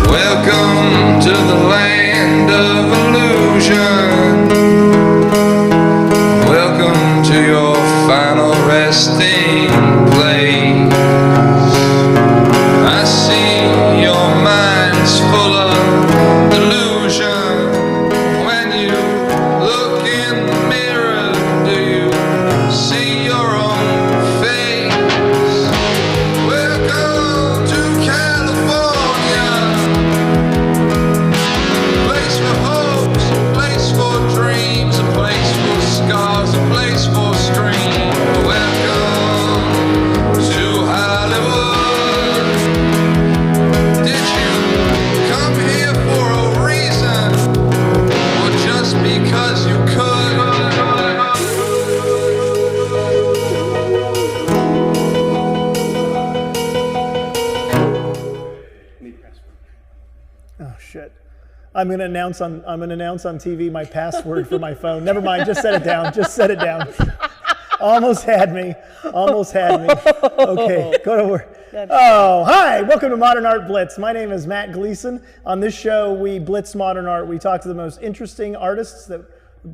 Welcome to the land of illusion. Welcome to your final resting place. I see your mind's full of delusion. When you look in the mirror, do you see your own face? Welcome to California. Place for hopes, a place for dreams, a place for scars, a place for streams. Welcome to Hollywood. Did you come here for a reason, or just because you could? Oh shit! I'm gonna announce on TV my password for my phone. Never mind. Just set it down. Just set it down. Almost had me. Almost had me. Okay, go to work. Oh, hi! Welcome to Modern Art Blitz. My name is Mat Gleason. On this show, we blitz modern art. We talk to the most interesting artists that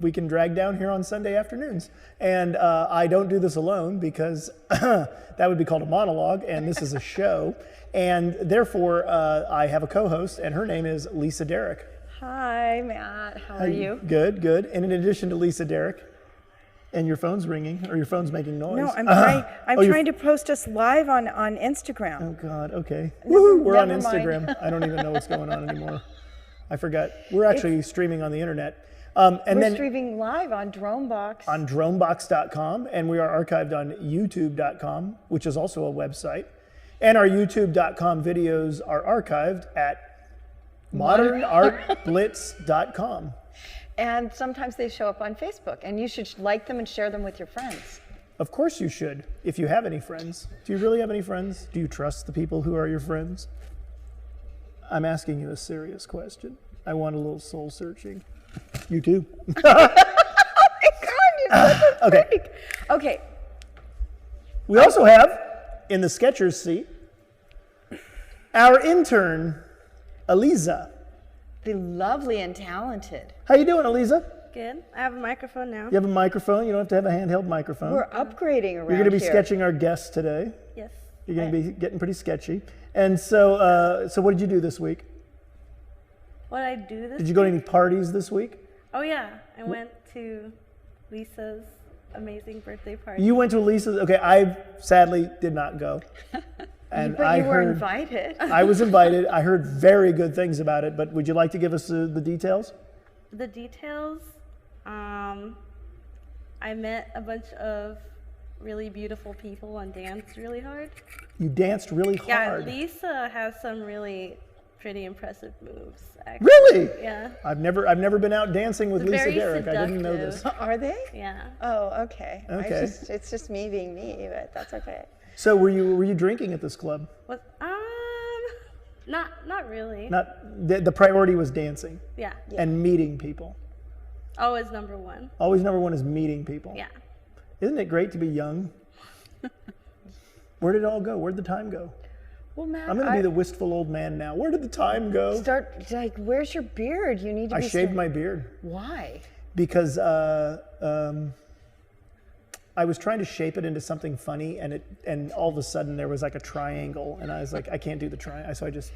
we can drag down here on Sunday afternoons. And I don't do this alone because that would be called a monologue, and this is a show. And therefore, I have a co-host, and her name is Lisa Derrick. Hi, Matt. How are you? Good, good. And in addition to Lisa Derrick, and your phone's ringing, or your phone's making noise. No, I'm trying to post us live on Instagram. Oh, God, okay. Woohoo, we're on never mind. Instagram. I don't even know what's going on anymore. I forgot. We're actually streaming on the internet. We're streaming live on Dronebox. On dronebox.com, and we are archived on youtube.com, which is also a website. And our youtube.com videos are archived at modernartblitz.com. And sometimes they show up on Facebook, and you should like them and share them with your friends. Of course you should, if you have any friends. Do you really have any friends? Do you trust the people who are your friends? I'm asking you a serious question. I want a little soul searching. You too. Oh my God, you're such a Okay. freak. Okay. We also have, in the Sketcher's seat, our intern, Aliza. The lovely and talented. How you doing, Aliza? Good. I have a microphone now. You have a microphone. You don't have to have a handheld microphone. We're upgrading around You're going to be here. sketching our guests today. Yes. You're going to be getting pretty sketchy. And so, so what did you do this week? What did I do this Did you go to any parties this week? Oh, yeah. I went to Lisa's amazing birthday party. You went to Lisa's. Okay, I sadly did not go. And But you were invited. I was invited. I heard very good things about it. But would you like to give us the details? The details, I met a bunch of really beautiful people and danced really hard. You danced really hard. Yeah, Lisa has some really pretty impressive moves, actually. Really? Yeah. I've never been out dancing with Lisa Very Derrick. I didn't know this. seductive. Are they? Yeah. Oh, okay. Okay. It's just me being me, but that's okay. So were you drinking at this club? What? Not really. Not the priority was dancing Yeah. and meeting people. Always number one. Always number one is meeting people. Yeah. Isn't it great to be young? Where did it all go? Where'd the time go? Well, Matt, I'm going to be the wistful old man now. Where did the time go? Where's your beard? You need to I be. shaved my beard Why? because I was trying to shape it into something funny, and all of a sudden there was like a triangle, and I was like, I can't do the triangle, so I just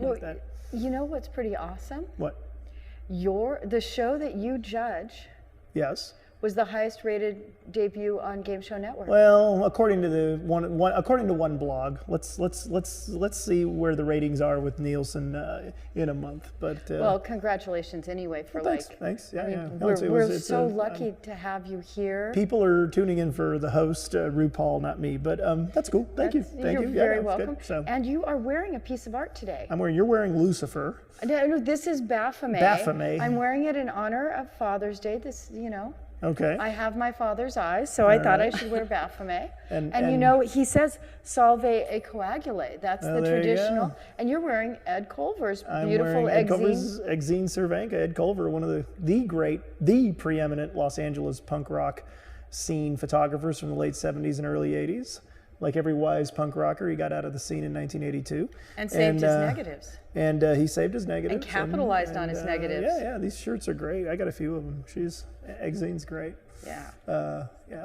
like that. You know what's pretty awesome? What? The show that you judge Yes. was the highest rated debut on Game Show Network. Well, according to one blog, let's see where the ratings are with Nielsen in a month. But well, congratulations anyway for thanks. Yeah, I mean, yeah. No, we're so lucky to have you here. People are tuning in for the host, RuPaul, not me. But that's cool. Thank you. You're Yeah, very that's welcome. good. So And you are wearing a piece of art today. you're wearing Lucifer. No, this is Baphomet. Baphomet. I'm wearing it in honor of Father's Day. Okay. I have my father's eyes, so I thought I should wear Baphomet. And you know, he says salve et coagule. That's the there you traditional. go. And you're wearing Ed Culver's I'm beautiful wearing Ed Exine. Culver's Exine Cervenka. Ed Culver, one of the preeminent Los Angeles punk rock scene photographers from the late 70s and early 80s. Like every wise punk rocker, he got out of the scene in 1982. And saved his negatives. And he saved his negatives. And capitalized on his negatives. Yeah, these shirts are great. I got a few of them. Exine's great. Yeah.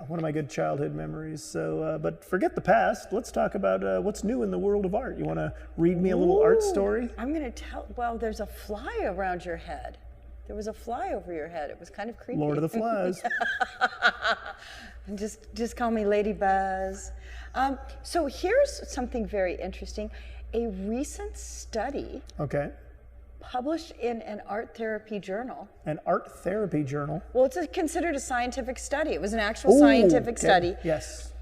One of my good childhood memories. So, but forget the past. Let's talk about what's new in the world of art. You want to read me a little art story? I'm going to tell. Well, there's a fly around your head. There was a fly over your head. It was kind of creepy. Lord of the Flies. Just call me Lady Buzz. So here's something very interesting. A recent study Okay. published in an art therapy journal. An art therapy journal. Well, it's considered a scientific study. It was an actual scientific okay. study. Yes.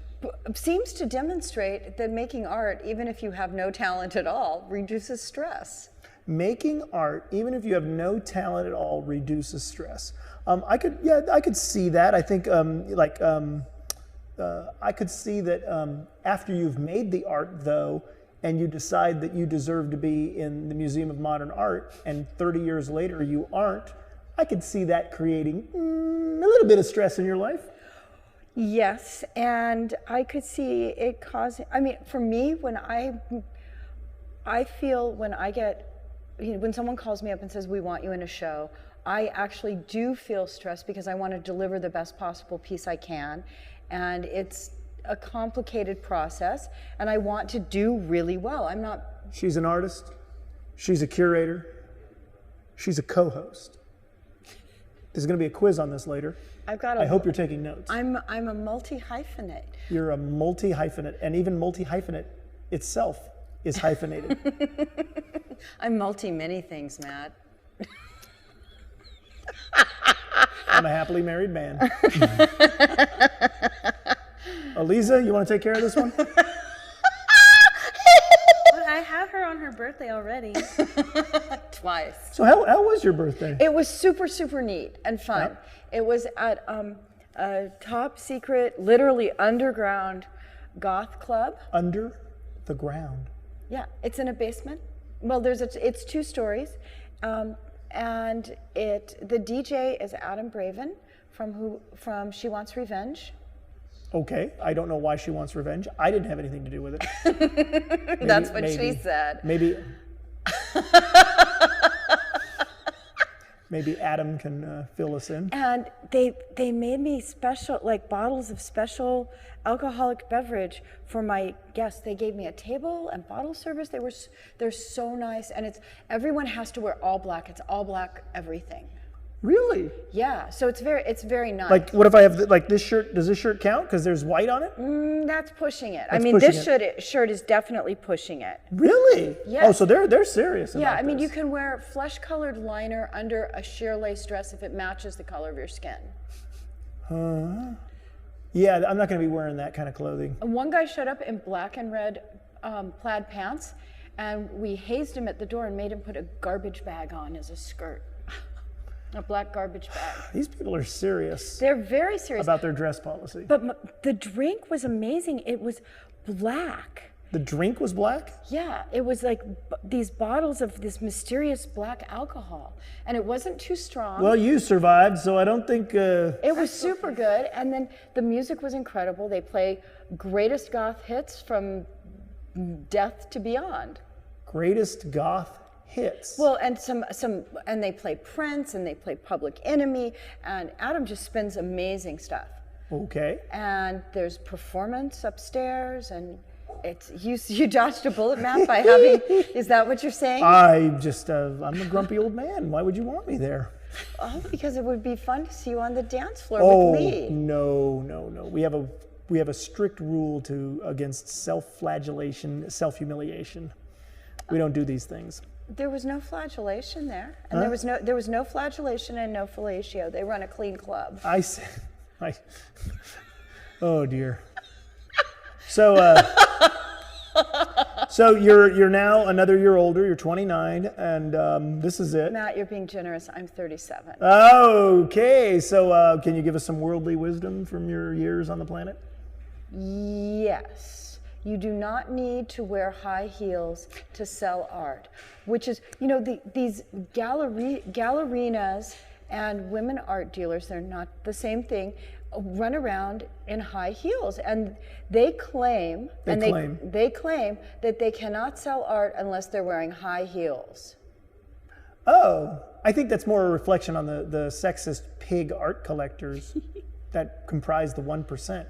Seems to demonstrate that making art, even if you have no talent at all, reduces stress. Making art, even if you have no talent at all, reduces stress. I could see that. I think I could see that after you've made the art, though, and you decide that you deserve to be in the Museum of Modern Art, and 30 years later you aren't, I could see that creating a little bit of stress in your life. Yes, and I could see it causing, I mean, for me, when I feel when I get, when someone calls me up and says, we want you in a show, I actually do feel stressed because I want to deliver the best possible piece I can. And it's a complicated process, and I want to do really well. I'm not. She's an artist. She's a curator. She's a co-host. There's going to be a quiz on this later. I hope you're taking notes. I'm a multi-hyphenate. You're a multi-hyphenate, and even multi-hyphenate itself is hyphenated. I'm multi-many things, Matt. I'm a happily married man. Aliza, you want to take care of this one? But I have her on her birthday already. Twice. So how was your birthday? It was super, super neat and fun. Yep. It was at a top secret, literally underground goth club. Under the ground. Yeah, it's in a basement. Well, it's 2 stories. And the DJ is Adam Braven from She Wants Revenge. Okay, I don't know why she wants revenge. I didn't have anything to do with it. That's what she said. Maybe Adam can fill us in. And they made me special, like bottles of special alcoholic beverage for my guests. They gave me a table and bottle service. They're so nice, and everyone has to wear all black. It's all black everything. Really? Yeah, so it's very nice. Like, what if I have this shirt? Does this shirt count because there's white on it? That's pushing it. That's this pushing shirt is definitely pushing it. Really? Yes. Oh, so they're serious about Yeah, I mean, this. you can wear flesh-colored liner under a sheer lace dress if it matches the color of your skin. Yeah, I'm not going to be wearing that kind of clothing. And one guy showed up in black and red plaid pants, and we hazed him at the door and made him put a garbage bag on as a skirt. A black garbage bag. These people are serious They're very serious. about their dress policy. But the drink was amazing. It was black. The drink was black? Yeah, it was like these bottles of this mysterious black alcohol, and it wasn't too strong. Well, you survived, so I don't think... It was super good, and then the music was incredible. They play greatest goth hits from death to beyond. Greatest goth hits. Well, and and they play Prince, and they play Public Enemy, and Adam just spins amazing stuff. Okay. And there's performance upstairs, and you dodged a bullet, Matt, by having. Is that what you're saying? I'm a grumpy old man. Why would you want me there? Oh, because it would be fun to see you on the dance floor Oh, with Lee. no. We have a strict rule against self-flagellation, self-humiliation. We don't do these things. There was no flagellation there, and there was no flagellation and no fellatio. They run a clean club. Oh dear. So So you're now another year older. You're 29, and this is it. Matt, you're being generous. I'm 37. Okay, so can you give us some worldly wisdom from your years on the planet? Yes. You do not need to wear high heels to sell art, which is, these gallerinas and women art dealers, they're not the same thing, run around in high heels, and they claim that they cannot sell art unless they're wearing high heels. Oh, I think that's more a reflection on the sexist pig art collectors that comprise the 1%,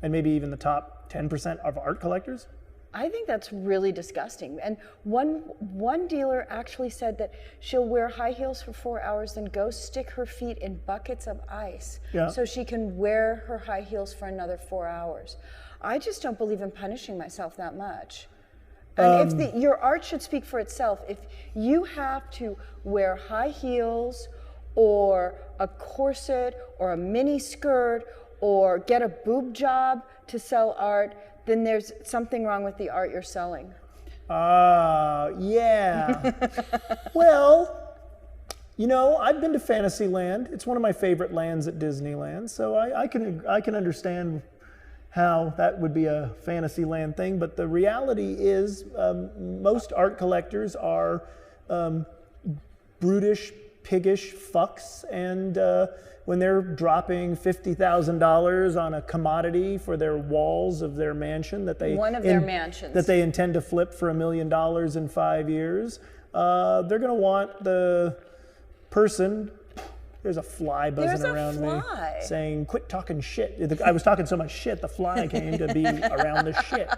and maybe even the top 10% of art collectors. I think that's really disgusting. And one dealer actually said that she'll wear high heels for 4 hours, then go stick her feet in buckets of ice so she can wear her high heels for another 4 hours. I just don't believe in punishing myself that much. And your art should speak for itself. If you have to wear high heels or a corset or a mini skirt or get a boob job to sell art, then there's something wrong with the art you're selling. Yeah. Well, I've been to Fantasyland. It's one of my favorite lands at Disneyland, so I can understand how that would be a Fantasyland thing. But the reality is, most art collectors are brutish, piggish fucks, and when they're dropping $50,000 on a commodity for their walls of their mansion that they their mansions that they intend to flip for $1 million in 5 years, they're going to want the person. There's a fly buzzing around me saying, "Quit talking shit." I was talking so much shit, the fly came to be around the shit.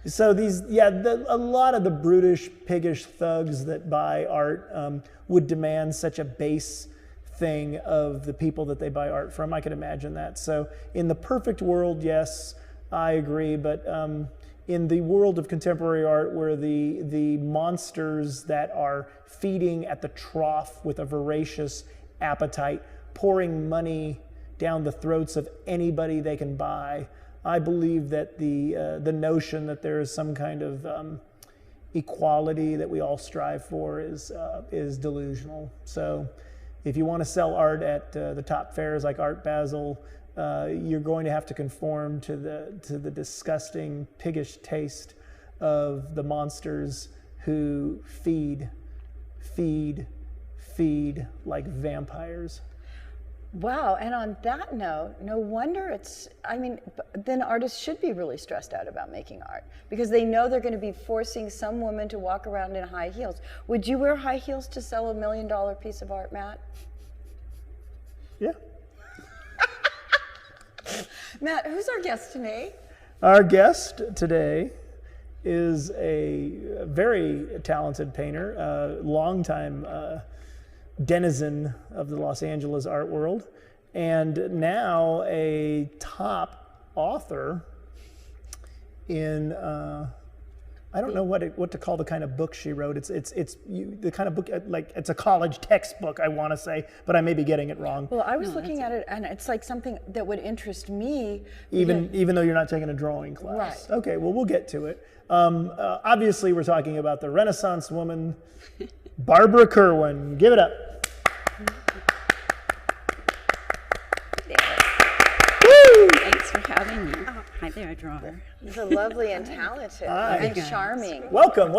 So a lot of the brutish, piggish thugs that buy art would demand such a base thing of the people that they buy art from. I can imagine that. So in the perfect world, yes, I agree. But in the world of contemporary art, where the monsters that are feeding at the trough with a voracious appetite, pouring money down the throats of anybody they can buy, I believe that the notion that there is some kind of equality that we all strive for is delusional. So if you want to sell art at the top fairs like Art Basel, you're going to have to conform to the disgusting, piggish taste of the monsters who feed like vampires. Wow, and on that note, no wonder then artists should be really stressed out about making art because they know they're going to be forcing some woman to walk around in high heels. Would you wear high heels to sell $1 million piece of art, Matt? Yeah. Matt, who's our guest today? Our guest today is a very talented painter, a longtime denizen of the Los Angeles art world, and now a top author in I don't know what to call the kind of book she wrote. It's the kind of book like it's a college textbook, I want to say, but I may be getting it wrong. Well, I was looking at it, and it's like something that would interest me. Even though you're not taking a drawing class. Right. Okay, well, we'll get to it. Obviously, we're talking about the Renaissance woman, Barbara Kerwin. Give it up. Thanks for having me. Hi there, drawer. You're lovely and talented and charming. Welcome.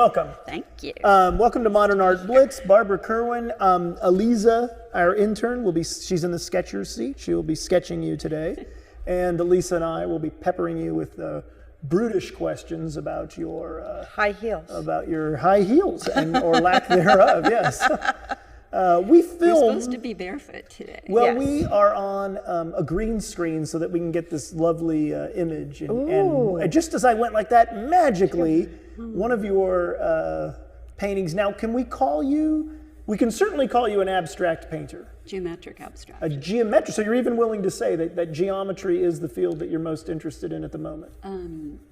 Thank you. Welcome to Modern Art Blitz. Barbara Kerwin. Aliza, our intern, she's in the sketcher's seat. She will be sketching you today. And Lisa and I will be peppering you with brutish questions about your high heels. About your high heels or lack thereof, yes. We filmed. You're supposed to be barefoot today. Well, Yes. we are on a green screen so that we can get this lovely image. And just as I went like that, magically, one of your paintings. Now, can we call you? We can certainly call you an abstract painter. Geometric abstract. A geometric. So you're even willing to say that geometry is the field that you're most interested in at the moment,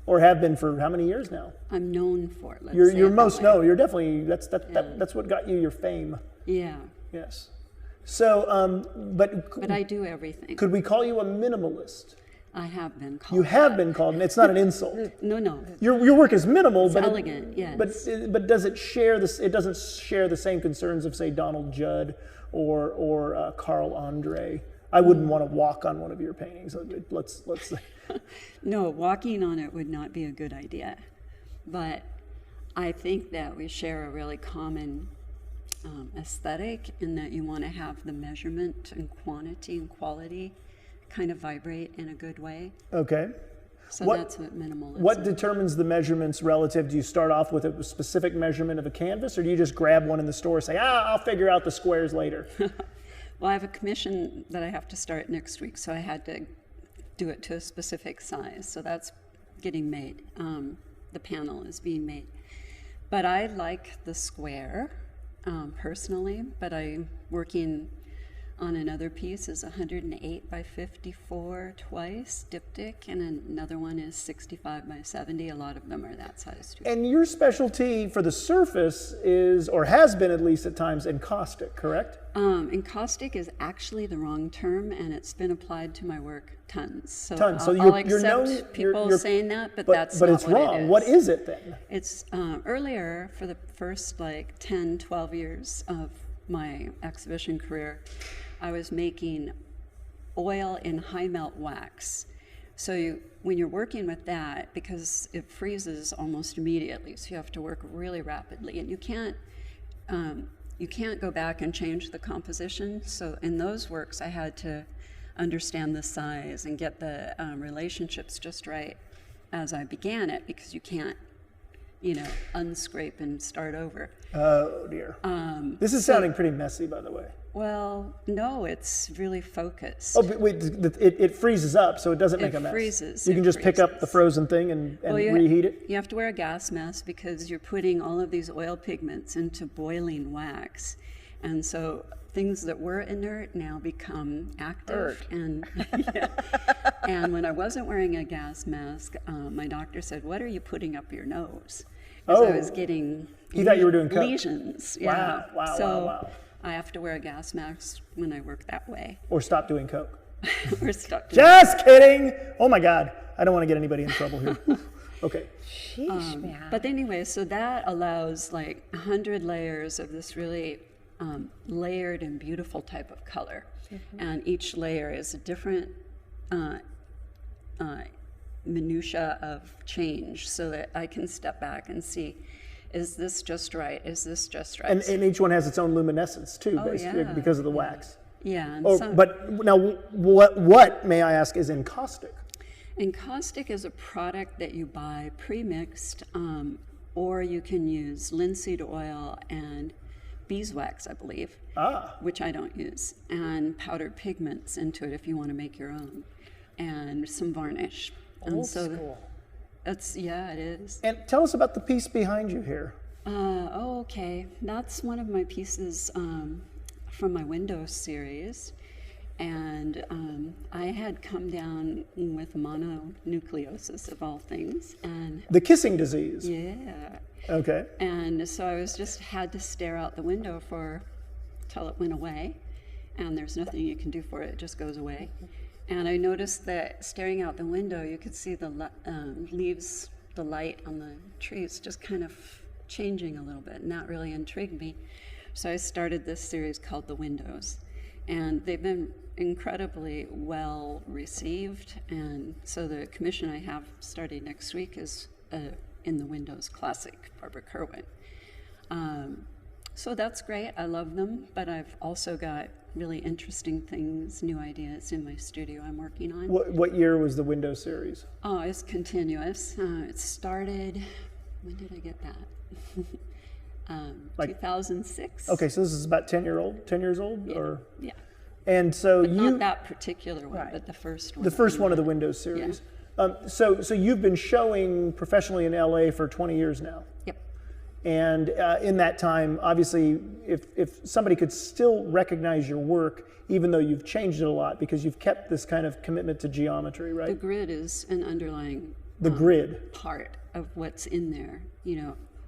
or have been for how many years now? I'm known for it. You're most known. You're definitely that's what got you your fame. Yeah. Yes. So, but I do everything. Could we call you a minimalist? I have been called. You have that. been called, and it's not an insult. No. Your work is minimal, It's but elegant, yes. But does it share this? It doesn't share the same concerns of, say, Donald Judd or Carl Andre. I wouldn't want to walk on one of your paintings. Let's say. No, walking on it would not be a good idea. But I think that we share a really common aesthetic in that you want to have the measurement and quantity and quality kind of vibrate in a good way. Okay. So that's what minimalism. What determines the measurements relative? Do you start off with a specific measurement of a canvas, or do you just grab one in the store and say, I'll figure out the squares later? Well, I have a commission that I have to start next week, so I had to do it to a specific size. So that's getting made. The panel is being made. But I like the square personally, but I'm working on another piece is 108 by 54 twice, diptych, and another one is 65 by 70. A lot of them are that size too. And your specialty for the surface is, or has been at least at times, encaustic, correct? Encaustic is actually the wrong term, and it's been applied to my work tons. So Tons. So I'll you're accept known, people saying that, but that's but not it's what wrong. it is. What is it then? It's earlier, for the first like 10, 12 years of my exhibition career, I was making oil in high melt wax. So when you're working with that, because it freezes almost immediately, so you have to work really rapidly, and you can't go back and change the composition. So in those works, I had to understand the size and get the relationships just right as I began it, because you can't, unscrape and start over. Oh dear. This is sounding pretty messy, by the way. Well, no, it's really focused. Oh, but wait, it freezes up, so it doesn't make a mess. Freezes. You can It just pick up the freezes. frozen thing and reheat it? You have to wear a gas mask because you're putting all of these oil pigments into boiling wax. And so things that were inert now become active. And and when I wasn't wearing a gas mask, my doctor said, "What are you putting up your nose?" Because I was getting He thought you were doing coke. lesions. Yeah. Wow, so wow. I have to wear a gas mask when I work that way. Or stop doing coke. We're stuck. Just kidding. Oh my God. I don't want to get anybody in trouble here. Okay. Sheesh, man. But anyway, so that allows like 100 layers of this really layered and beautiful type of color. And each layer is a different minutia of change, so that I can step back and see, is this just right? Is this just right? And each one has its own luminescence too, basically, yeah. because of the wax. Yeah. And But now, what, may I ask, is encaustic? Encaustic is a product that you buy pre-mixed, or you can use linseed oil and beeswax, I believe, which I don't use, and powdered pigments into it if you want to make your own, and some varnish. Old school. It is. And tell us about the piece behind you here. Okay. That's one of my pieces from my Windows series. And I had come down with mononucleosis, of all things. And The kissing disease. yeah. Okay. And so I had to stare out the window till it went away. And there's nothing you can do for it. It just goes away. And I noticed that staring out the window, you could see the leaves, the light on the trees just kind of changing a little bit, and that really intrigued me. So I started this series called The Windows, and they've been incredibly well received. And so the commission I have starting next week is in the Windows classic, Barbara Kerwin. So that's great. I love them, but I've also got really interesting things, new ideas in my studio I'm working on. What year was the Windows series? Oh, it's continuous. It started, when did I get that? 2006. Okay, so this is about 10 years old? Yeah. Or? Yeah. And so But you... not that particular one, Right. but the first one. The first one of the Windows series. So you've been showing professionally in LA for 20 years now. Yep. And in that time, obviously, if somebody could still recognize your work, even though you've changed it a lot, because you've kept this kind of commitment to geometry, The right? grid is an underlying The grid. part of what's in there,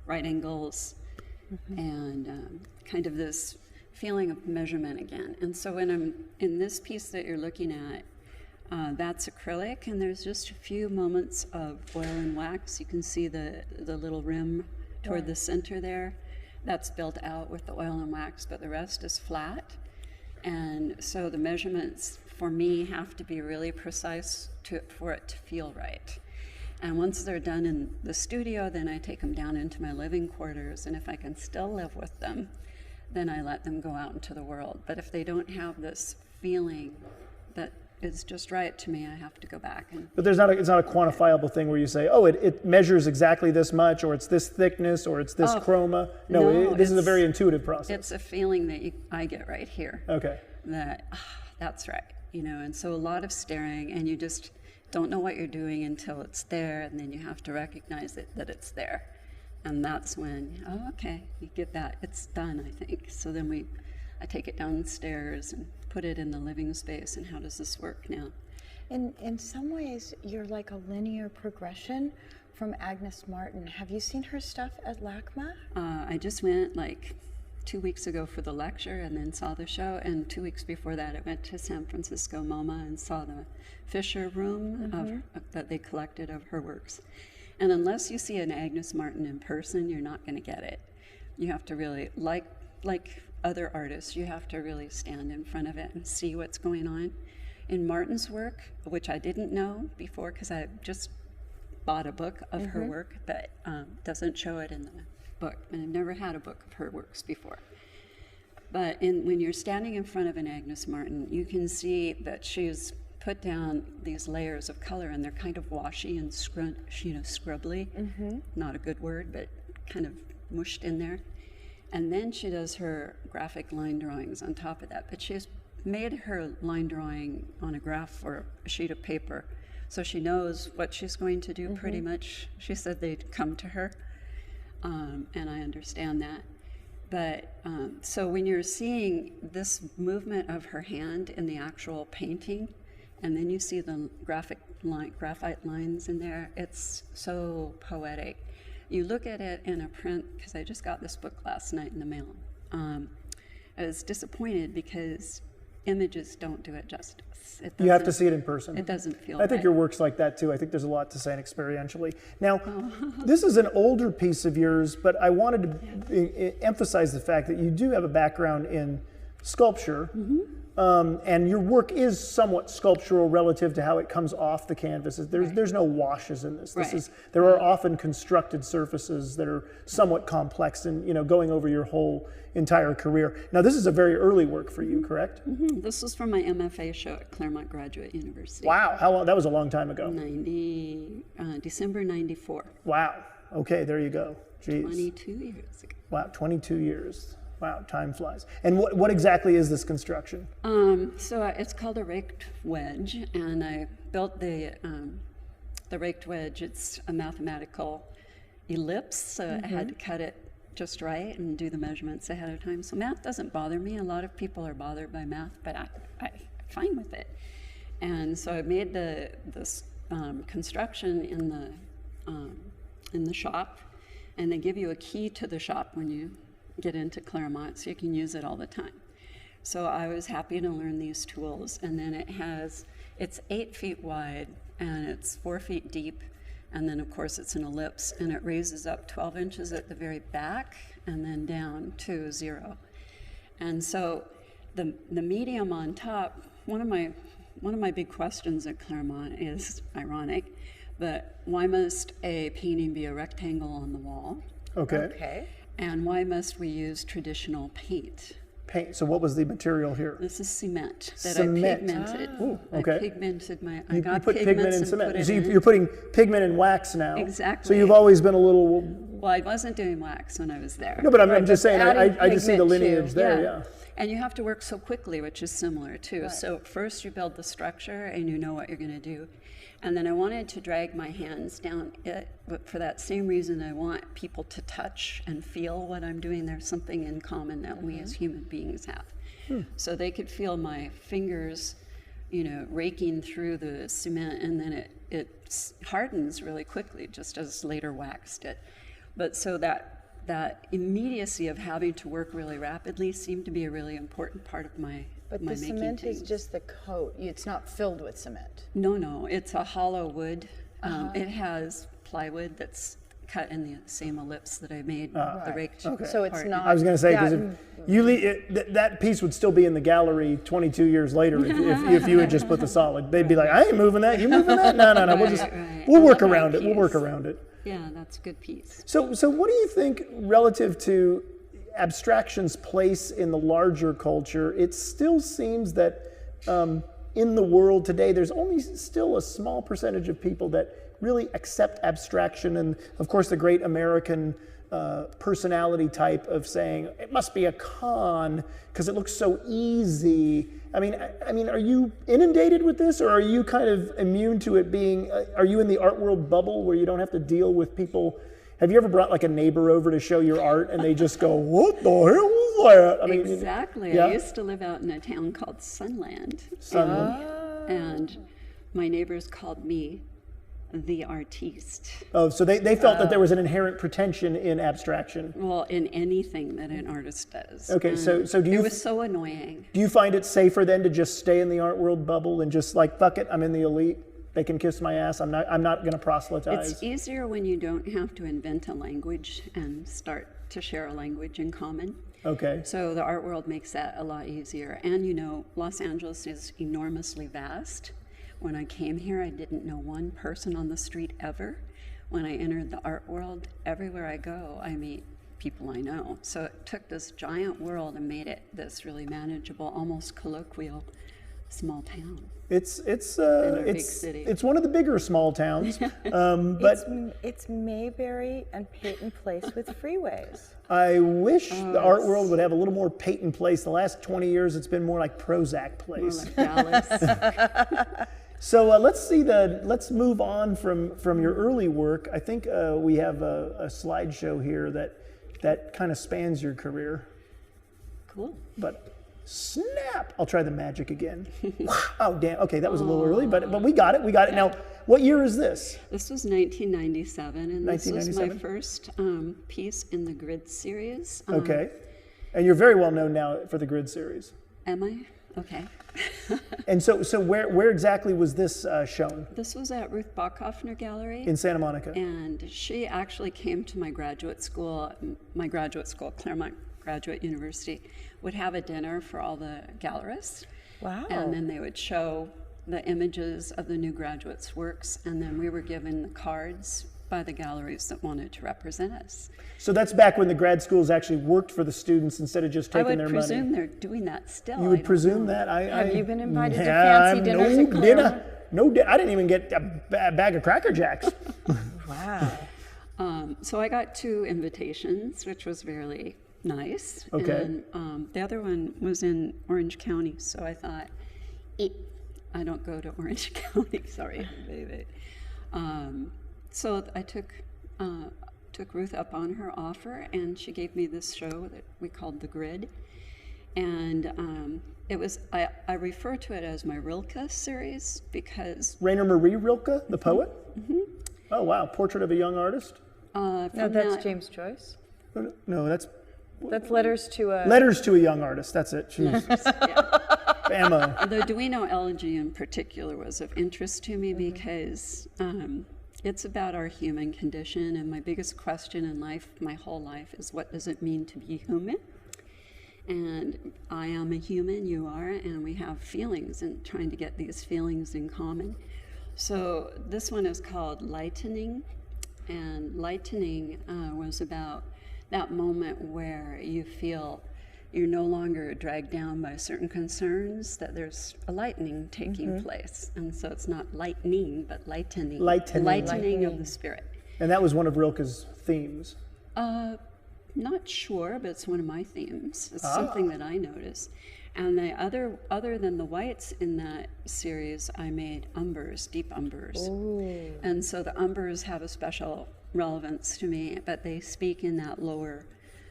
right angles and kind of this feeling of measurement again. And so when I'm in this piece that you're looking at, That's acrylic, and there's just a few moments of oil and wax. You can see the little rim toward the center there. That's built out with the oil and wax, but the rest is flat. And so the measurements for me have to be really precise for it to feel right. And once they're done in the studio, then I take them down into my living quarters, and if I can still live with them, then I let them go out into the world. But if they don't have this feeling that is just right to me, I have to go back and... But it's not a quantifiable thing where you say, oh, it measures exactly this much, or it's this thickness, or it's this chroma. No, this is a very intuitive process. It's a feeling that I get right here. Okay. That, that's right, you know, and so a lot of staring, and you just don't know what you're doing until it's there, and then you have to recognize that it's there. And that's when, oh, okay, you get that, it's done, I think. So then I take it downstairs and put it in the living space, and how does this work now? In some ways, you're like a linear progression from Agnes Martin. Have you seen her stuff at LACMA? I just went like 2 weeks ago for the lecture and then saw the show, and 2 weeks before that I went to San Francisco MoMA and saw the Fisher room that they collected of her works. And unless you see an Agnes Martin in person, you're not going to get it. You have to really, like other artists, you have to really stand in front of it and see what's going on. In Martin's work, which I didn't know before because I just bought a book of her work, but doesn't show it in the book, and I've never had a book of her works before. But when you're standing in front of an Agnes Martin, you can see that she's put down these layers of color, and they're kind of washy and scrubbly. Not a good word, but kind of mushed in there. And then she does her graphic line drawings on top of that. But she's made her line drawing on a graph or a sheet of paper, so she knows what she's going to do pretty much. She said they'd come to her, and I understand that. But so when you're seeing this movement of her hand in the actual painting, and then you see the graphite lines in there, it's so poetic. You look at it in a print, because I just got this book last night in the mail. I was disappointed because images don't do it justice. You have to see it in person. It doesn't feel I think right. your work's like that too. I think there's a lot to say experientially. Now, this is an older piece of yours, but I wanted to emphasize the fact that you do have a background in sculpture. And your work is somewhat sculptural relative to how it comes off the canvases. There's no washes in this. There are often constructed surfaces that are somewhat complex and going over your whole entire career. Now this is a very early work for you, correct? This was from my MFA show at Claremont Graduate University. Wow, how long? That was a long time ago. December 94. Wow. Okay, there you go. Jeez. 22 years ago. Wow, 22 years. Wow, time flies. And what exactly is this construction? So it's called a raked wedge, and I built the raked wedge. It's a mathematical ellipse, so I had to cut it just right and do the measurements ahead of time. So math doesn't bother me. A lot of people are bothered by math, but I'm fine with it. And so I made this construction in the shop, and they give you a key to the shop when you get into Claremont, so you can use it all the time. So I was happy to learn these tools, and then it's 8 feet wide and it's 4 feet deep, and then of course it's an ellipse, and it raises up 12 inches at the very back and then down to 0. And so the medium on top, one of my big questions at Claremont is ironic, but why must a painting be a rectangle on the wall? Okay. And why must we use traditional paint? Paint. So what was the material here? This is cement that Cement. I pigmented. Ooh, okay. I pigmented my. I You got put pigment in cement. Put So it in. you're putting pigment in wax now. Exactly. So you've always been a little. Well, I wasn't doing wax when I was there. No, but I'm just saying. adding I just see the pigment lineage too. there. Yeah. And you have to work so quickly, which is similar too. So first you build the structure and you know what you're going to do. And then I wanted to drag my hands down it, but for that same reason, I want people to touch and feel what I'm doing. There's something in common that we as human beings have. So they could feel my fingers, raking through the cement, and then it hardens really quickly, just as later wax did. But so that that immediacy of having to work really rapidly seemed to be a really important part of my But my the making cement is things. just the coat. It's not filled with cement. No, it's a hollow wood. It has plywood that's cut in the same ellipse that I made the raked Okay. So it's part. not. I was going to say, because yeah, if you that piece would still be in the gallery 22 years later if you had just put the solid. They'd be like, I ain't moving that. You moving that? No. Right. We'll I work love that around it. We'll work piece. around it. Yeah, that's a good piece. So what do you think relative to abstraction's place in the larger culture? It still seems that in the world today, there's only still a small percentage of people that really accept abstraction, and of course the great American personality type of saying it must be a con because it looks so easy. I mean, are you inundated with this, or are you kind of immune to it being? Are you in the art world bubble where you don't have to deal with people? Have you ever brought like a neighbor over to show your art and they just go, "What the hell was that?" I mean, Exactly. yeah? I used to live out in a town called Sunland. Sunland. And my neighbors called me the artiste. Oh, so they felt that there was an inherent pretension in abstraction. Well, in anything that an artist does. Okay, so do you It was so annoying. do you find it safer then to just stay in the art world bubble and just like, fuck it, I'm in the elite. They can kiss my ass. I'm not going to proselytize. It's easier when you don't have to invent a language and start to share a language in common. Okay. So the art world makes that a lot easier. And you know, Los Angeles is enormously vast. When I came here, I didn't know one person on the street ever. When I entered the art world, everywhere I go, I meet people I know. So it took this giant world and made it this really manageable, almost colloquial small town. It's a big city. It's one of the bigger small towns, but It's Mayberry and Peyton Place with freeways. I wish the art world would have a little more Peyton Place. The last 20 years, it's been more like Prozac More Place. like Dallas. So let's move on from your early work. I think we have a slideshow here that kind of spans your career. Cool. But snap! I'll try the magic again. Oh damn! Okay, that was a little early, but we got it. We got it. Now, what year is this? This was 1997, and this was my 1997? first piece in the Grid series. Okay, and you're very well known now for the Grid series. Am I? Okay. And so where exactly was this shown? This was at Ruth Bachhoffner Gallery. In Santa Monica. And she actually came to my graduate school, Claremont Graduate University, would have a dinner for all the gallerists. Wow. And then they would show the images of the new graduates' works, and then we were given the cards by the galleries that wanted to represent us. So that's back when the grad schools actually worked for the students instead of just I taking would their presume money. they're doing that still. You I would don't presume know. that? Have you been invited to Yeah, fancy dinners no at Claremont? dinner. I didn't even get a bag of Cracker Jacks. Wow. So I got 2 invitations, which was really nice. Okay. And the other one was in Orange County, so I thought, I don't go to Orange County, sorry, baby. So I took Ruth up on her offer, and she gave me this show that we called The Grid. And it was, I refer to it as my Rilke series because... Rainer Marie Rilke, the poet? Mm-hmm. Oh, wow. Portrait of a Young Artist? No, that's James Joyce. No, that's That's Letters to a... Letters to a Young Artist. That's it. Jeez. Bammo. The Duino Elegy in particular was of interest to me because it's about our human condition, and my biggest question in life, my whole life, is what does it mean to be human? And I am a human, you are, and we have feelings, and trying to get these feelings in common. So this one is called Lightening, and Lightening was about that moment where you feel you're no longer dragged down by certain concerns, that there's a lightening taking place. And so it's not lightning, but lightening. Lightening of the spirit. And that was one of Rilke's themes. Not sure, but it's one of my themes. It's something that I notice. And the other than the whites in that series, I made umbers, deep umbers. Ooh. And so the umbers have a special relevance to me, but they speak in that lower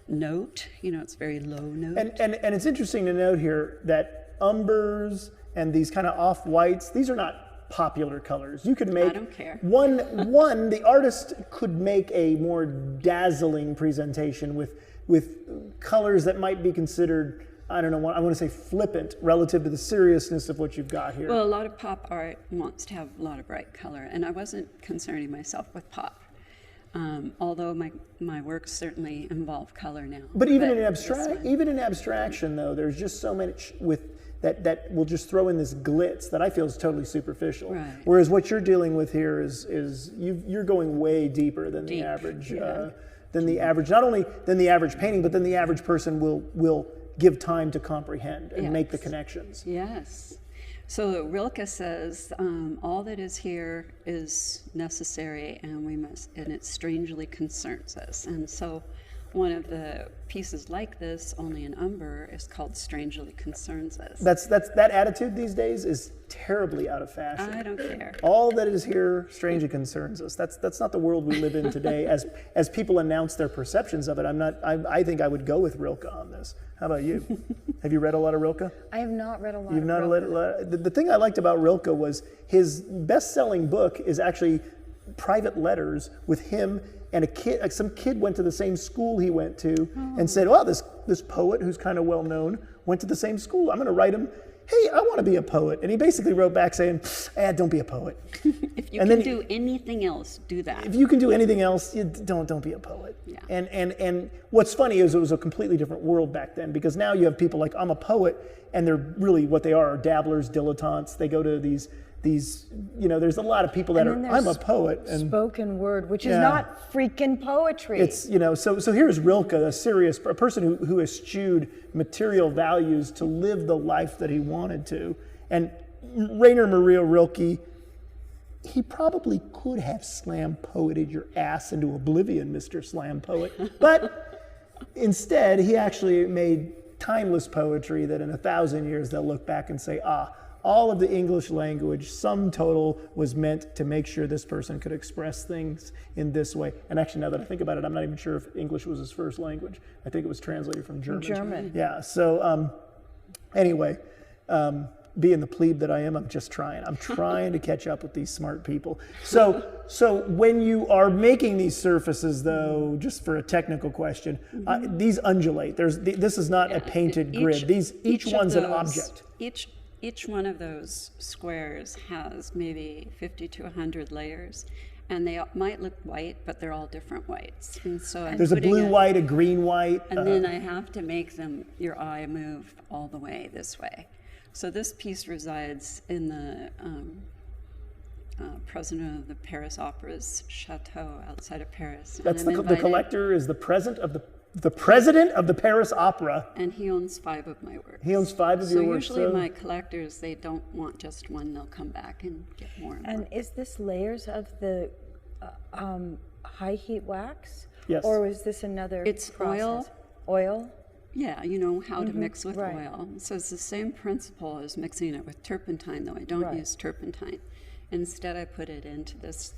note. You know, it's very low note. And it's interesting to note here that umbers and these kind of off-whites, these are not popular colors. You could make don't care. one. The artist could make a more dazzling presentation with colors that might be considered, I don't know, I want to say flippant relative to the seriousness of what you've got here. Well, a lot of pop art wants to have a lot of bright color, and I wasn't concerning myself with pop. Although my works certainly involve color now. But even in in abstraction, though, there's just so much with that will just throw in this glitz that I feel is totally superficial. Right. Whereas what you're dealing with here is you're going way deeper than the average, not only than the average painting, but then the average person will give time to comprehend and make the connections. Yes. So Rilke says, all that is here is necessary, and it strangely concerns us. And so one of the pieces like this, only in umber, is called Strangely Concerns Us. That attitude these days is terribly out of fashion. I don't care. All that is here strangely concerns us. That's not the world we live in today. As people announce their perceptions of it, I think I would go with Rilke on this. How about you? Have you read a lot of Rilke? I have not read a lot. You've not read. The thing I liked about Rilke was his best-selling book is actually private letters with him and a kid. Like some kid went to the same school he went to and said, "Well, this poet who's kind of well known went to the same school. I'm going to write him. Hey, I want to be a poet." And he basically wrote back saying, "Don't be a poet. If you can do anything else, do that. If you can do anything else, don't be a poet." Yeah. And what's funny is it was a completely different world back then, because now you have people like, I'm a poet, and they're really what they are dabblers, dilettantes. They go to these there's a lot of people that are, I'm a poet. And spoken word, which is not freaking poetry. It's, so here's Rilke, a person who eschewed material values to live the life that he wanted to. And Rainer Maria Rilke, he probably could have slam poeted your ass into oblivion, Mr. Slam Poet. But instead, he actually made timeless poetry that in 1,000 years they'll look back and say, all of the English language, sum total, was meant to make sure this person could express things in this way. And actually, now that I think about it, I'm not even sure if English was his first language. I think it was translated from German. Yeah, so anyway, being the plebe that I am, I'm just trying. I'm trying to catch up with these smart people. So when you are making these surfaces, though, just for a technical question, these undulate. This is not a painted grid. Each one's an object. Each one of those squares has maybe 50 to 100 layers, and they might look white, but they're all different whites. And so there's a blue white, a green white. And then I have to make your eye move all the way this way. So this piece resides in the president of the Paris Opera's chateau outside of Paris. That's the collector is the president of the Paris Opera. And he owns 5 of my works. He owns 5 of your works. So usually my collectors, they don't want just one, they'll come back and get more and more. And is this layers of the high heat wax? Yes. Or is this another process? Oil? Yeah, you know how to mix with oil. So it's the same principle as mixing it with turpentine, though I don't use turpentine. Instead, I put it into this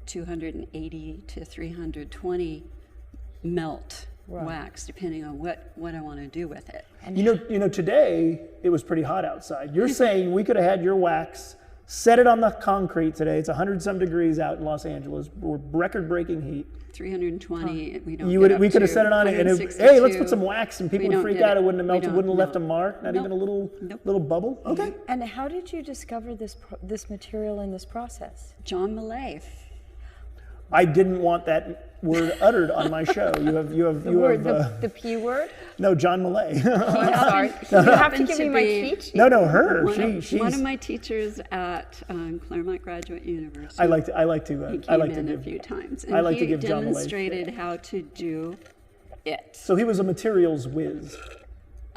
280 to 320 melt wax, depending on what I want to do with it. And you know, today it was pretty hot outside. You're saying we could have had your wax, set it on the concrete today. It's 100-some degrees out in Los Angeles. We're record-breaking heat. 320. We don't. We could have set it on it, and hey, let's put some wax, and people would freak out. It wouldn't have melted. Wouldn't have left a mark. Not even a little bubble. Okay. And how did you discover this material in this process? John Millay. I didn't want that word uttered on my show. The P word? No, John Millay. Sorry. You have to give me my teach. No, her. She's one of my teachers at Claremont Graduate University. I like to give a few times. And I like to give John Millay. He demonstrated how to do it. So he was a materials whiz.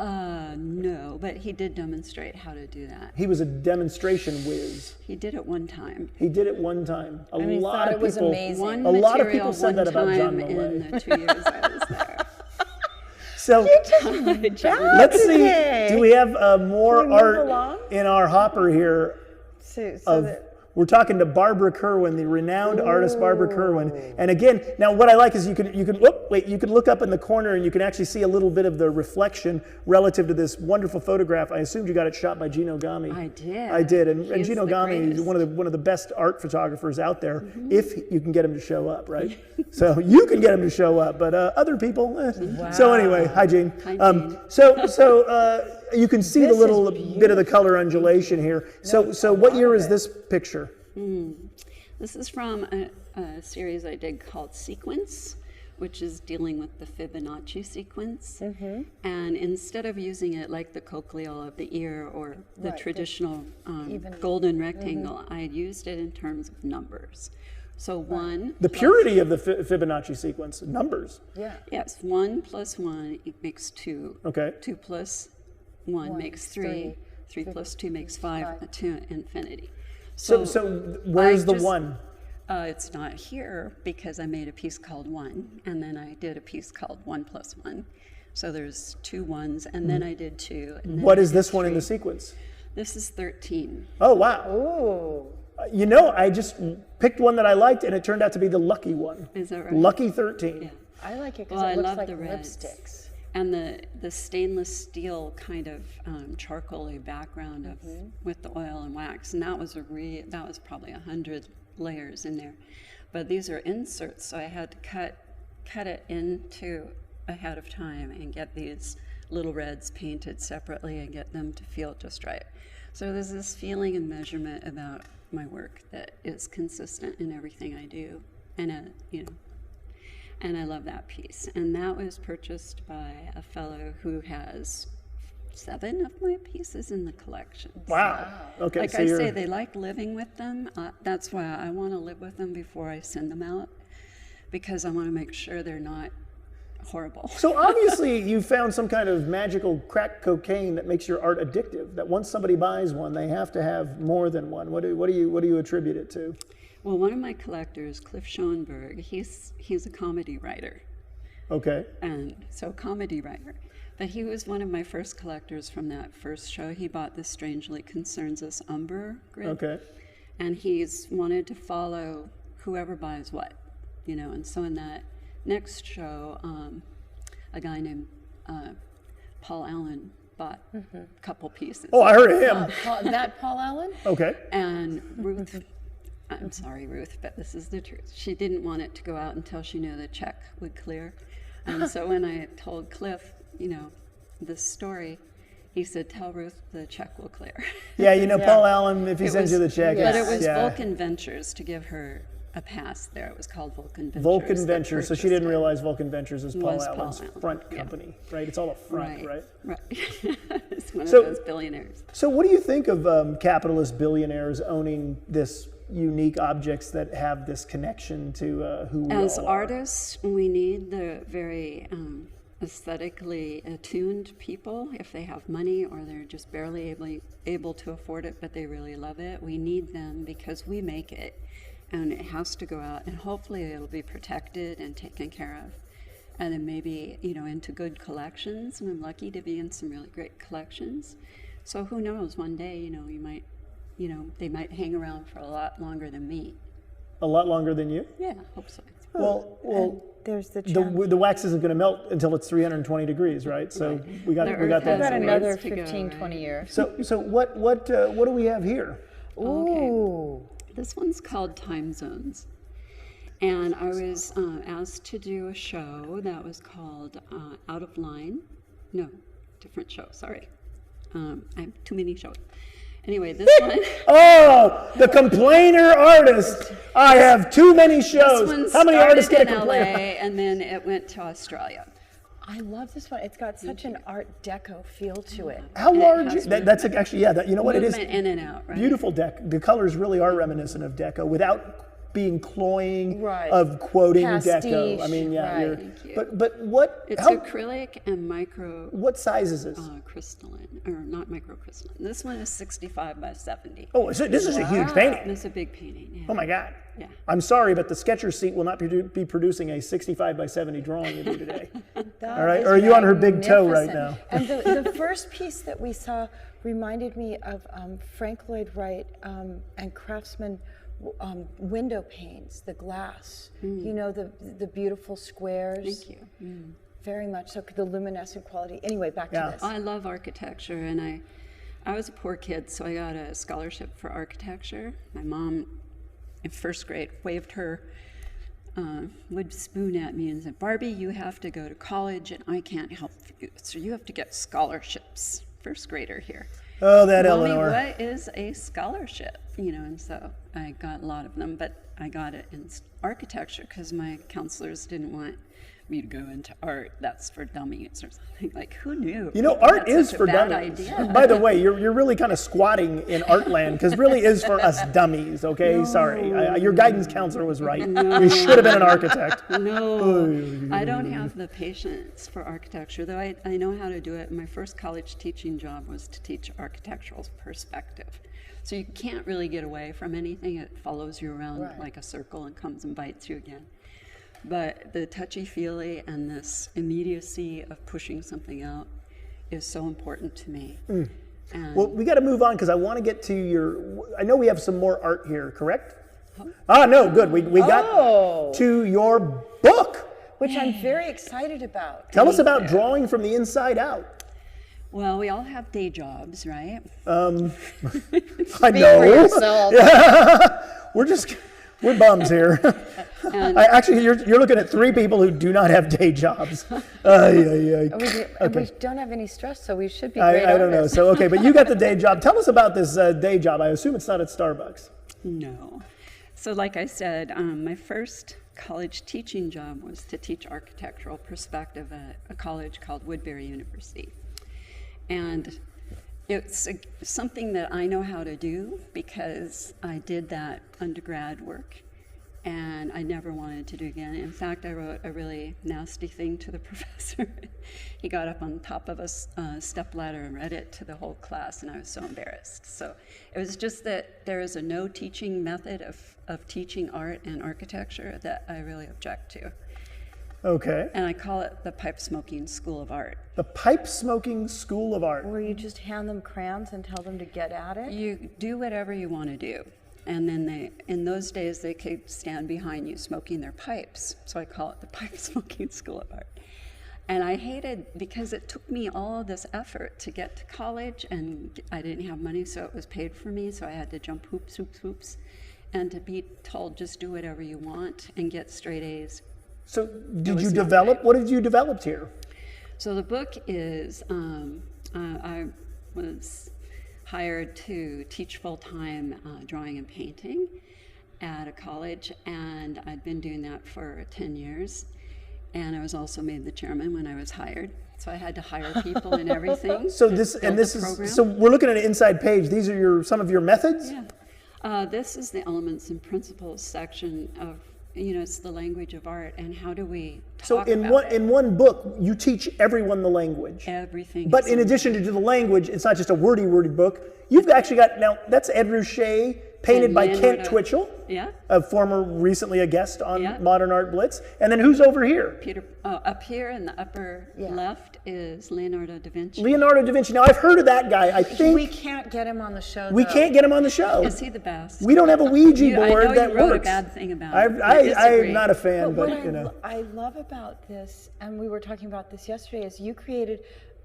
No, but he did demonstrate how to do that. He was a demonstration whiz. He did it one time. A lot of was people. amazing. A lot of people said that about John Millay. In the 2 years I was there. So let's see. Do we have more art in our hopper here? We're talking to Barbara Kerwin, the renowned artist Barbara Kerwin. And again, now what I like is you can look up in the corner and you can actually see a little bit of the reflection relative to this wonderful photograph. I assumed you got it shot by Gino Gami. I did. I did, and He's Gino the Gami is greatest. one of the best art photographers out there, if you can get him to show up, right? So you can get him to show up, but other people. So anyway, hi Gene. Hi, Gene. So you can see the This little is bit of the color undulation here. So what year is this picture? This is from a series I did called Sequence, which is dealing with the Fibonacci sequence. And instead of using it like the cochleal of the ear or the Right, traditional even- golden rectangle, I used it in terms of numbers. So one. The purity of the Fibonacci sequence, numbers. Yeah. Yes, 1 plus 1 makes 2. Okay. 2 plus 1 makes 3. 3 plus 2 makes 5 to infinity. So where's the just- one? It's not here because I made a piece called 1, and then I did a piece called 1 plus 1. So there's 2 ones, and then I did 2. And then What I is did this one in 3. the sequence? This is 13. Oh, wow. Ooh. You know, I just picked one that I liked, and it turned out to be the lucky one. Is that right? Lucky 13. Yeah. I like it because Well, I it looks love like the reds. lipsticks. And the stainless steel kind of charcoaly background of with the oil and wax, and that was probably 100 layers in there. But these are inserts, so I had to cut it into ahead of time and get these little reds painted separately and get them to feel just right. So there's this feeling and measurement about my work that is consistent in everything I do, and and I love that piece. And that was purchased by a fellow who has 7 of my pieces in the collection. Wow. Okay, Like so I you're, say, they like living with them. That's why I want to live with them before I send them out, because I want to make sure they're not horrible. so obviously you found some kind of magical crack cocaine that makes your art addictive, that once somebody buys one, they have to have more than one. What do you attribute it to? Well, one of my collectors, Cliff Schoenberg, he's a comedy writer. Okay. And so comedy writer. But he was one of my first collectors from that first show. He bought this Strangely Concerns Us Umber grid. Okay. And he's wanted to follow whoever buys what, And so in that next show, a guy named Paul Allen bought a couple pieces. Oh, I heard of him. That Paul Allen? Okay. And Ruth, I'm sorry, Ruth, but this is the truth. She didn't want it to go out until she knew the check would clear. And so when I told Cliff, this story, he said, "Tell Ruth the check will clear." Yeah, Paul Allen, if he It sends you was- the check. But it's- it was yeah. Vulcan Ventures to give her a pass there. It was called Vulcan Ventures. Vulcan that Ventures. So she purchased didn't it. realize Vulcan Ventures is Paul Was Paul Allen's Allen, front yeah. company, right? It's all a front, right? Right. It's one So- of those billionaires. So what do you think of capitalist billionaires owning this unique objects that have this connection to who we As all are? artists, we need the very aesthetically attuned people. If they have money or they're just barely able to afford it, but they really love it, we need them because we make it. And it has to go out, and hopefully it'll be protected and taken care of. And then maybe, into good collections. And I'm lucky to be in some really great collections. So who knows, one day, you might, they might hang around for a lot longer than me. A lot longer than you? Yeah, hope so. Well, There's the the wax isn't going to melt until it's 320 degrees, right? So we got The we got Earth that. has got a another ways to go, 15, right? 20 years. So what do we have here? Ooh. This one's called Time Zones. And I was asked to do a show that was called Out of Line. No, different show, sorry. I have too many shows. Anyway, this one. Oh, the complainer artist. I have too many This shows. one How many artists started get a in LA complainer? and then it went to Australia. I love this one. It's got such an Art Deco feel to it. How it large? has That's actually, yeah. You know what it is? Movement in and out, right? Beautiful deck. The colors really are reminiscent of Deco without being cloying, Right. of quoting Pastiche, Deco. I mean, yeah. right. You're, Thank you. but what? It's how, acrylic and micro what size is this? crystalline, or not microcrystalline. This one is 65 by 70. Oh, so this is a huge painting. It's a big painting. Yeah. Oh my God. Yeah. I'm sorry, but the Sketcher seat will not be producing a 65 by 70 drawing of you today. That All right, is or are you on her big toe right magnificent. now? And the first piece that we saw reminded me of Frank Lloyd Wright and Craftsman window panes, the glass. You know, the beautiful squares. Thank you. Very much so, the luminescent quality. Anyway, back Yeah. to this. I love architecture, and I was a poor kid, so I got a scholarship for architecture. My mom, in first grade, waved her wood spoon at me and said, "Barbie, you have to go to college, and I can't help you, so you have to get scholarships." First grader here. Oh, that Mommy, Eleanor. what is a scholarship? You know, and so I got a lot of them, but I got it in architecture because my counselors didn't want me to go into art. That's for dummies or something. Like, who knew? You know, art That's is such a for bad dummies. idea. By the way, you're really kind of squatting in Artland because really is for us dummies, okay? Sorry. Your guidance counselor was right. You should have been an architect. No, I don't have the patience for architecture, though I know how to do it. My first college teaching job was to teach architectural perspective. So you can't really get away from anything. It follows you around like a circle and comes and bites you again. But the touchy-feely and this immediacy of pushing something out is so important to me. And Well, we got to move on because I want to get to I know we have some more art here, correct? Ah, no, good. We got to your book. Which I'm very excited about. Tell us about drawing from the inside out. well, we all have day jobs, right? I For know. yourself. We're bums here. Actually, you're looking at three people who do not have day jobs. We don't have any stress, so we should be great I don't know. artists. So, okay, but you got the day job. Tell us about this day job. I assume it's not at Starbucks. No. So like I said, my first college teaching job was to teach architectural perspective at a college called Woodbury University. And it's something that I know how to do because I did that undergrad work and I never wanted to do again. In fact, I wrote a really nasty thing to the professor. He got up on top of a step ladder and read it to the whole class, and I was so embarrassed. So it was just that there is a no teaching method of teaching art and architecture that I really object to. Okay. And I call it the pipe smoking school of art. The pipe smoking school of art. Where you just hand them crayons and tell them to get at it? You do whatever you want to do. And then in those days, they could stand behind you smoking their pipes. So I call it the pipe smoking school of art. And I hated, because it took me all this effort to get to college, and I didn't have money, so it was paid for me, so I had to jump hoops, and to be told just do whatever you want and get straight A's. So did was you not develop, what did you develop here? So the book is, I was hired to teach full-time drawing and painting at a college, and I'd been doing that for 10 years. And I was also made the chairman when I was hired. So I had to hire people and everything. So this, build and this the is, program. so we're looking at an inside page. These are some of your methods? Yeah. This is the elements and principles section of, it's the language of art, and how do we So talk in about in one book, you teach everyone the language. everything. But is in addition to the language, it's not just a wordy book. You've actually got, now that's Ed Ruscha, painted And by Leonardo- Kent Twitchell, Yeah, recently a guest on Yeah. Modern Art Blitz. And then who's over here? Peter, up here in the upper left is Leonardo da Vinci. Leonardo da Vinci. Now I've heard of that guy. I think We can't get him on the show. we though. can't get him on the show. Is he the best? We don't have a Ouija board I know that you wrote works. a bad thing about I, him. I, disagree. I'm not a fan, But but what I love about this, and we were talking about this yesterday, is you created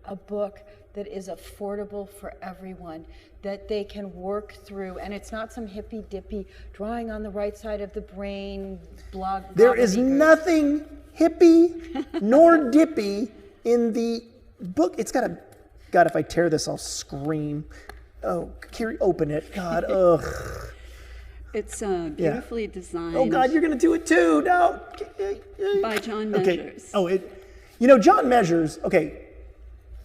a book that is affordable for everyone, that they can work through, and it's not some hippy dippy drawing on the right side of the brain blog. there is gobbledygook. nothing hippie nor dippy in the book. It's got a, God, if I tear this, I'll scream. Oh, Kiri, open it. God, ugh. It's beautifully designed. Oh God, you're gonna do it too. No. by John Okay. Measures. Oh, John Measures. Okay,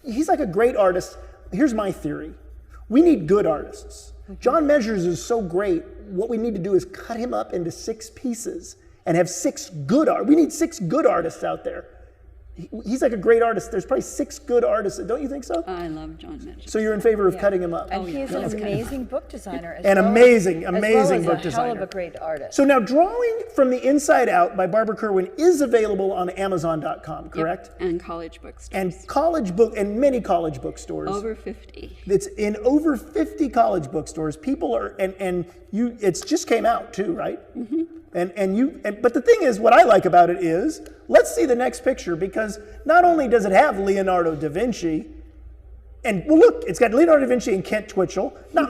he's like a great artist. Here's my theory: we need good artists. John Measures is so great. What we need to do is cut him up into 6 pieces and have 6 good art. We need 6 good artists out there. He's like a great artist. There's probably 6 good artists. Don't you think so? I love John Measures. So you're in favor of cutting him up? And he's an amazing book designer. As An well amazing as book well as a designer. hell of a great artist. So now Drawing from the Inside Out by Barbara Kerwin is available on Amazon.com, correct? Yep. And college bookstores. And many college bookstores. Over 50. It's in over 50 college bookstores. People are, and you, it's just came out too, right? Mm-hmm. But the thing is, what I like about it is, let's see the next picture, because not only does it have Leonardo da Vinci, and well, look, it's got Leonardo da Vinci and Kent Twitchell. A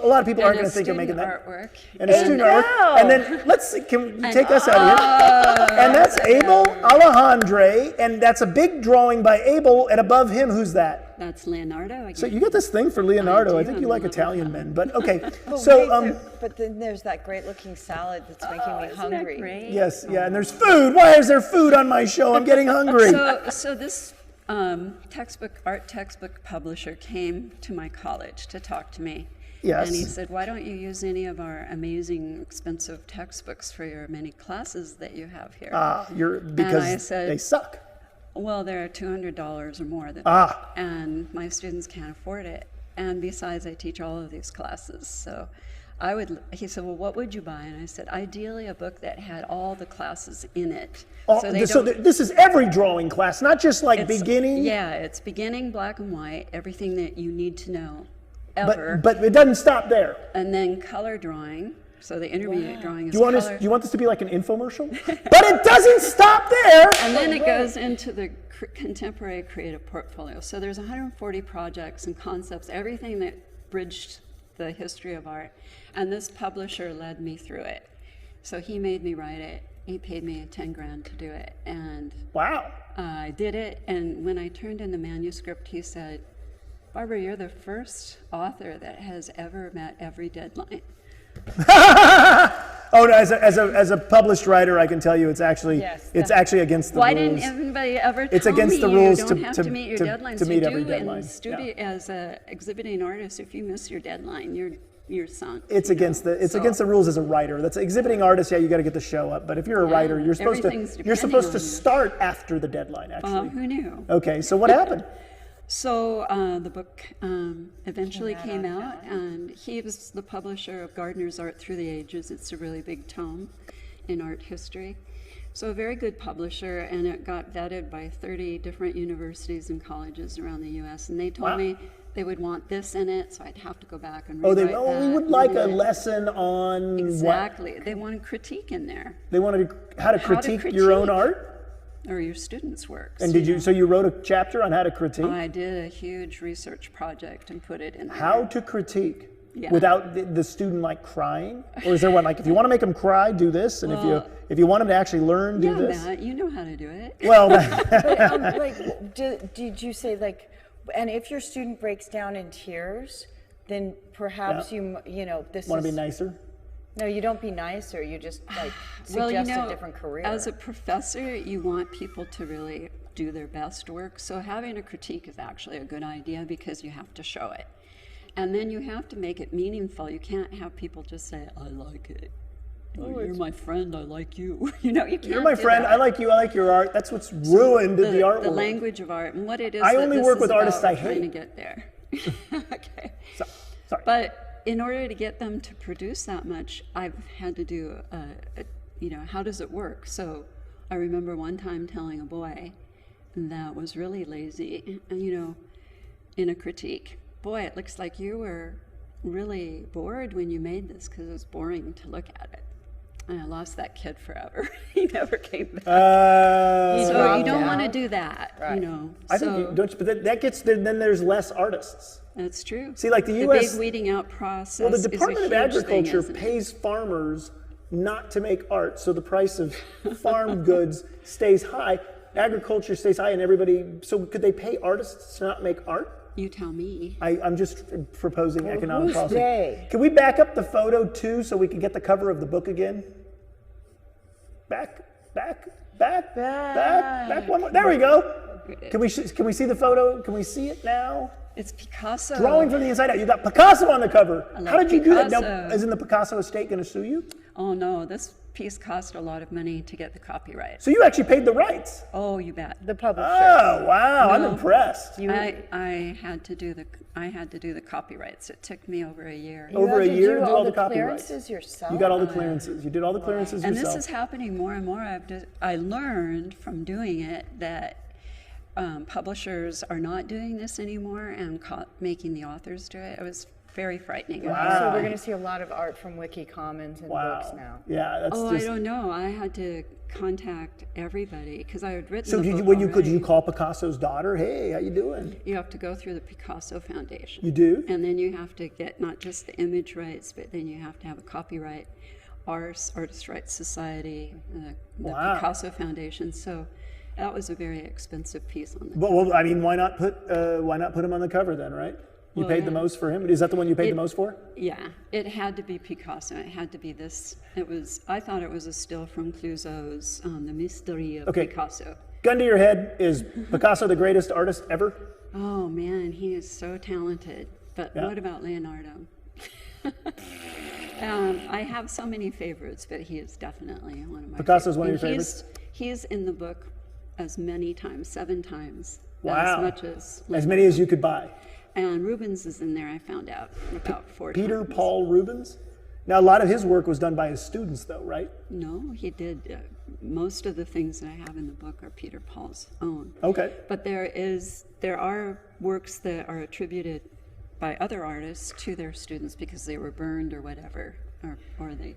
lot of people aren't going to think of making that. Artwork. And a student artwork. And then let's see, can you take us out of here? And that's Abel Alejandre, and that's a big drawing by Abel, and above him, who's that? That's Leonardo again. So you got this thing for Leonardo. I I do, think you I'm like in love Italian with men, but okay. But then there's that great looking salad that's making me Isn't hungry. that great? Yes, yeah, and there's food. Why is there food on my show? I'm getting hungry. So this art textbook publisher came to my college to talk to me. Yes. And he said, why don't you use any of our amazing, expensive textbooks for your many classes that you have here? Because I said, they suck. Well, they're $200 or more than and my students can't afford it. And besides, I teach all of these classes. So he said, well, what would you buy? And I said, ideally a book that had all the classes in it. This is every drawing class, not just like beginning. Yeah, it's beginning, black and white, everything that you need to know ever. But it doesn't stop there. And then color drawing. So the intermediate drawing is Do color. you want this to be like an infomercial? But it doesn't stop there. And then it goes into the contemporary creative portfolio. So there's 140 projects and concepts, everything that bridged the history of art. And this publisher led me through it. So he made me write it. He paid me $10,000 to do it. And Wow. I did it. And when I turned in the manuscript, he said, Barbara, you're the first author that has ever met every deadline. Oh, no, as a published writer, I can tell you it's actually against the rules. Why didn't everybody ever tell It's against me the rules you don't have to meet your deadlines? to meet you every do deadline. in studio as a exhibiting artist. If you miss your deadline, you're sunk. It's against the rules as a writer. That's exhibiting artist. Yeah, you got to get the show up. But if you're a writer, you're supposed to start after the deadline. Actually, who knew? Okay, so what happened? So the book eventually came out, and he was the publisher of Gardner's Art Through the Ages. It's a really big tome in art history. So a very good publisher, and it got vetted by 30 different universities and colleges around the U.S. And they told me they would want this in it, so I'd have to go back and rewrite that. We would like a lesson on exactly. What? They wanted critique in there. They wanted how to critique your own art? Or your students' works. And so you wrote a chapter on how to critique? I did a huge research project and put it in there. How to critique? Yeah. Without the student like crying? Or is there one like, if you want to make them cry, do this, and if you want them to actually learn, do this? Matt, you know how to do it. Well, Did you say like, and if your student breaks down in tears, then perhaps this want to be nicer? No, you don't be nicer. You just like Well, suggest a different career. As a professor, you want people to really do their best work. So having a critique is actually a good idea because you have to show it. And then you have to make it meaningful. You can't have people just say, I like it. You're my friend, I like you. You can't. You're my friend, I like you, I like your art. That's what's ruined the art world. The language of art and what it is. I only work with artists I hate. Trying to get there. Okay. Sorry. But in order to get them to produce that much, I've had to do how does it work? So I remember one time telling a boy that was really lazy, in a critique, boy, it looks like you were really bored when you made this because it was boring to look at it. And I lost that kid forever. He never came back. So you don't want to do that, Right. I think but that gets then there's less artists. That's true. See, like the U.S. big weeding out process. Well, the Department of Agriculture thing, pays farmers not to make art, so the price of farm goods stays high. Agriculture stays high, and everybody. So could they pay artists to not make art? You tell me. I'm just proposing economic who's policy. they? Can we back up the photo too, so we can get the cover of the book again? Back one more. There we go. Can we see the photo? Can we see it now? It's Picasso. Drawing from the inside out. You got Picasso on the cover. I How love did you do that? Now, Picasso. isn't the Picasso estate going to sue you? Oh no, this piece cost a lot of money to get the copyright. So you actually paid the rights. Oh, you bet. The publisher. Oh, wow. I'm No. impressed. I had to do the copyrights. It took me over a year. You Over had a to year do to do all all the the copyrights. clearances yourself. You got all the clearances. You did all the clearances And yourself. this is happening more and more. I learned from doing it that publishers are not doing this anymore and making the authors do it. It was very frightening. Wow. So we're going to see a lot of art from Wiki Commons and books Wow. now. Yeah, that's Oh, just. I don't know. I had to contact everybody because I had written So the did you, book when you could you already. call Picasso's daughter? Hey, how you doing? You have to go through the Picasso Foundation. You do? And then you have to get not just the image rights, but then you have to have a copyright, Artist Rights Society, the Wow. Picasso Foundation. So that was a very expensive piece on the Well, I mean, why not put him on the cover then, right? You Well, paid the yeah. most for him. Is that the one you paid the most for? Yeah, it had to be Picasso. It had to be this. I thought it was a still from Clouseau's The Mystery of Okay. Picasso. Gun to your head, is Picasso the greatest artist ever? Oh man, he is so talented. But Yeah. what about Leonardo? I have so many favorites, but he is definitely one of my Picasso's favorites. one of your And favorites? He's in the book as many times, 7 times. Wow. As much as As many as you could buy. And Rubens is in there, I found out, about 4 Peter times. Paul Rubens? Now, a lot of his work was done by his students, though, right? No, he did. Most of the things that I have in the book are Peter Paul's own. Okay. But there are works that are attributed by other artists to their students because they were burned or whatever, or they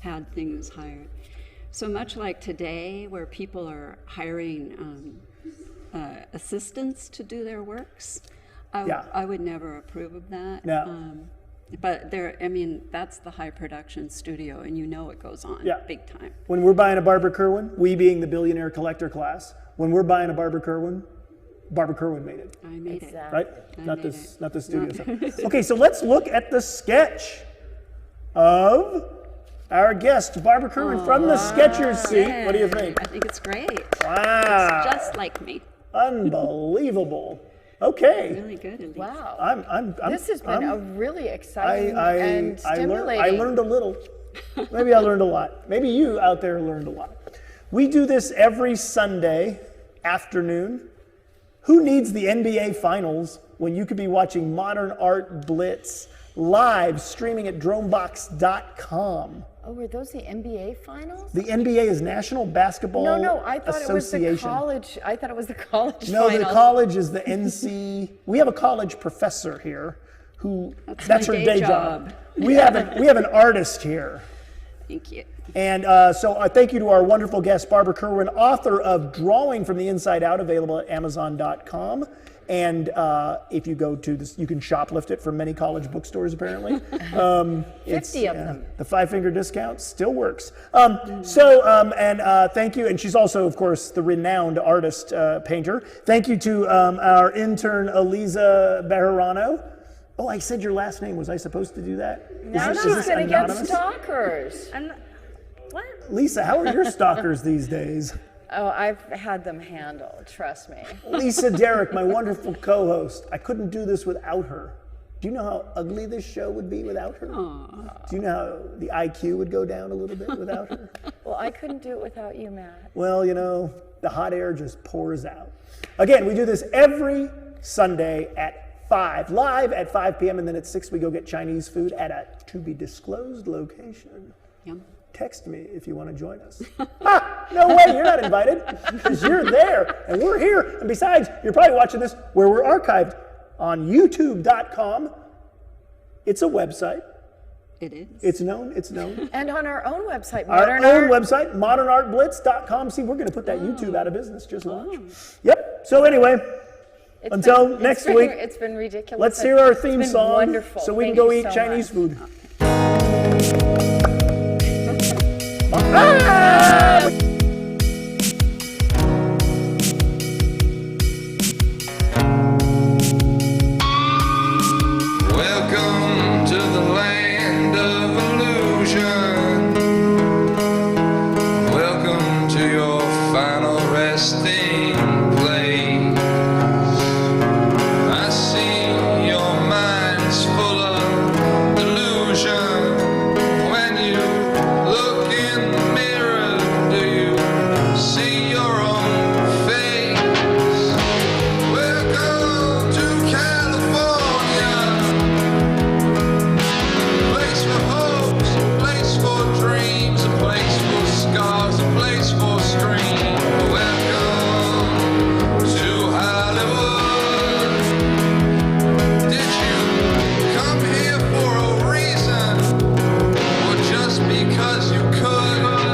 had things hired. So much like today, where people are hiring assistants to do their works, I would never approve of that. No. But that's the high production studio, and you know it goes on big time. When we're buying a Barbara Kerwin, we being the billionaire collector class, when we're buying a Barbara Kerwin made it, I made it. right? I Not made this, it. not the studio stuff. Okay, so let's look at the sketch of our guest, Barbara Kerwin, from the Sketcher's seat. What do you think? I think it's great. Wow. It's just like me. Unbelievable. Okay. Really good, Aliza. Wow. I'm This has been a really I, exciting I, and I, stimulating. I learned a little. Maybe I learned a lot. Maybe you out there learned a lot. We do this every Sunday afternoon. Who needs the NBA Finals when you could be watching Modern Art Blitz live streaming at dronebox.com? Oh, were those the NBA finals? The NBA is National Basketball No, I thought it was the Association. college. I thought it was the college No, finals. the college is the NC. We have a college professor here who that's her my day day job. job. We have an artist here. Thank you. And so thank you to our wonderful guest, Barbara Kerwin, author of Drawing from the Inside Out, available at Amazon.com. And if you go to this, you can shoplift it from many college bookstores, apparently. 50 of them. The 5-finger discount still works. Thank you. And she's also, of course, the renowned artist, painter. Thank you to our intern, Aliza Bejarano. Oh, I said your last name. Was I supposed to do that? Now Is she's this going to get anonymous? stalkers. What? Lisa, how are your stalkers these days? Oh, I've had them handled, trust me. Lisa Derrick, my wonderful co-host. I couldn't do this without her. Do you know how ugly this show would be without her? Aww. Do you know how the IQ would go down a little bit without her? Well, I couldn't do it without you, Matt. Well, you know, the hot air just pours out. Again, we do this every Sunday at 5, live at 5 p.m., and then at 6 we go get Chinese food at a to-be-disclosed location. Yum. Text me if you want to join us. No way, you're not invited, because you're there, and we're here. And besides, you're probably watching this where we're archived on youtube.com. It's a website. It is. It's known. And on our own website, Our own website, modernartblitz.com. See, we're going to put that YouTube out of business. Just watch. Yep. So anyway, until next week, It's been ridiculous. let's hear our It's theme been song wonderful. so we Thank can go you eat so Chinese much. food.